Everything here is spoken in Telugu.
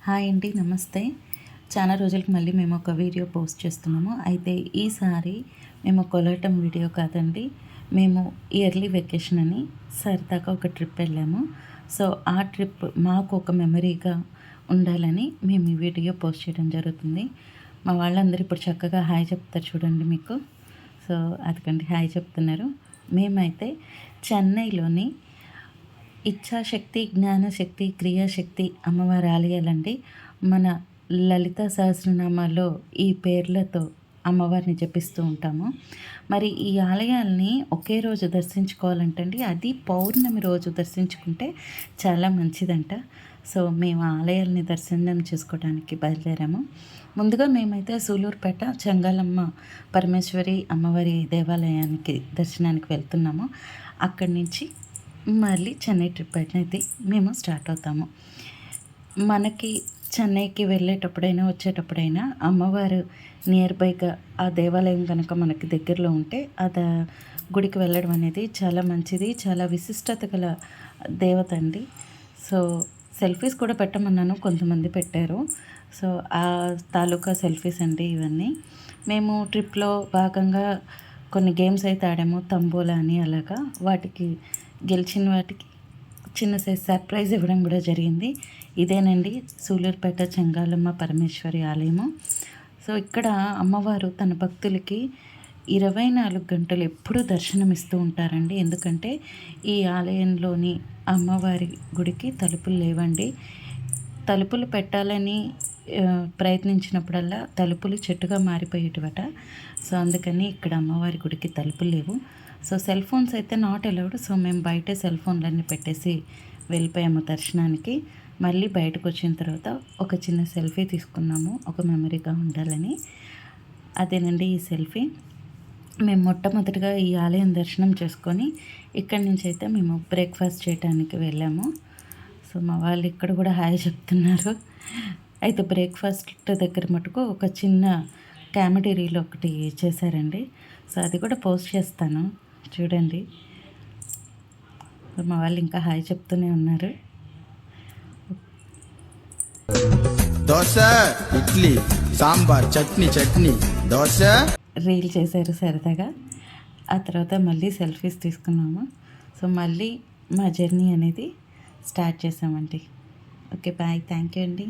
హాయ్ అండి, నమస్తే. చాలా రోజులకి మళ్ళీ మేము ఒక వీడియో పోస్ట్ చేస్తున్నాము. అయితే ఈసారి మేము కోలాటం వీడియో కాదండి, మేము ఇయర్లీ వెకేషన్ అని సరదాగా ఒక ట్రిప్ వెళ్ళాము. సో ఆ ట్రిప్ మాకు ఒక మెమరీగా ఉండాలని మేము ఈ వీడియో పోస్ట్ చేయడం జరుగుతుంది. మా వాళ్ళందరూ ఇప్పుడు చక్కగా హాయ్ చెప్తారు చూడండి మీకు. సో అదికండి హాయ్ చెప్తున్నారు. మేమైతే చెన్నైలోని ఇచ్ఛాశక్తి, జ్ఞానశక్తి, క్రియాశక్తి అమ్మవారి ఆలయాలండి. మన లలిత సహస్రనామాల్లో ఈ పేర్లతో అమ్మవారిని జపిస్తూ ఉంటాము. మరి ఈ ఆలయాల్ని ఒకే రోజు దర్శించుకోవాలంటండి, అది పౌర్ణమి రోజు దర్శించుకుంటే చాలా మంచిదంట. సో మేము ఆలయాల్ని దర్శనం చేసుకోవడానికి బయలుదేరాము. ముందుగా మేమైతే సూలూరుపేట చెంగాలమ్మ పరమేశ్వరి అమ్మవారి దేవాలయానికి దర్శనానికి వెళ్తున్నాము. అక్కడి నుంచి మళ్ళీ చెన్నై ట్రిప్ అయితే మేము స్టార్ట్ అవుతాము. మనకి చెన్నైకి వెళ్ళేటప్పుడైనా వచ్చేటప్పుడైనా అమ్మవారు నియర్ బైగా ఆ దేవాలయం కనుక మనకి దగ్గరలో ఉంటే గుడికి వెళ్ళడం అనేది చాలా మంచిది, చాలా విశిష్టత గల దేవత అండి. సో సెల్ఫీస్ కూడా పెట్టమన్నాను, కొంతమంది పెట్టారు. సో ఆ తాలూకా సెల్ఫీస్ అండి ఇవన్నీ. మేము ట్రిప్లో భాగంగా కొన్ని గేమ్స్ అయితే ఆడాము, తంబోలా అని. అలాగా వాటికి గెలిచిన వాటికి చిన్న సైజ్ సర్ప్రైజ్ ఇవ్వడం కూడా జరిగింది. ఇదేనండి సూలూరుపేట చెంగాలమ్మ పరమేశ్వరి ఆలయము. సో ఇక్కడ అమ్మవారు తన భక్తులకి 24 గంటలు ఎప్పుడూ దర్శనమిస్తూ ఉంటారండి. ఎందుకంటే ఈ ఆలయంలోని అమ్మవారి గుడికి తలుపులు లేవండి. తలుపులు పెట్టాలని ప్రయత్నించినప్పుడల్లా తలుపులు చెట్టుగా మారిపోయేటివట. సో అందుకని ఇక్కడ అమ్మవారి గుడికి తలుపులు లేవు. సో సెల్ ఫోన్స్ అయితే నాట్ అలౌడ్. సో మేము బయటే సెల్ ఫోన్లన్నీ పెట్టేసి వెళ్ళిపోయాము దర్శనానికి. మళ్ళీ బయటకు వచ్చిన తర్వాత ఒక చిన్న సెల్ఫీ తీసుకున్నాము, ఒక మెమరీగా ఉండాలని. అదేనండి ఈ సెల్ఫీ. మేము మొట్టమొదటిగా ఈ ఆలయం దర్శనం చేసుకొని ఇక్కడి నుంచి అయితే మేము బ్రేక్ఫాస్ట్ చేయడానికి వెళ్ళాము. సో మా వాళ్ళు ఇక్కడ కూడా హాయ్ చెప్తున్నారు. అయితే బ్రేక్ఫాస్ట్ దగ్గర మటుకు ఒక చిన్న కామెడీ రీల్ ఒకటి చేశారండి. సో అది కూడా పోస్ట్ చేస్తాను చూడండి. మా వాళ్ళు ఇంకా హాయ్ చెప్తూనే ఉన్నారు. దోశ, ఇడ్లీ, సాంబార్, చట్నీ దోశ రీల్ చేశారు సరదాగా. ఆ తర్వాత మళ్ళీ సెల్ఫీస్ తీసుకున్నాము. సో మళ్ళీ మా జర్నీ అనేది స్టార్ట్ చేసామండి. ఓకే బాయ్, థ్యాంక్ యూ అండి.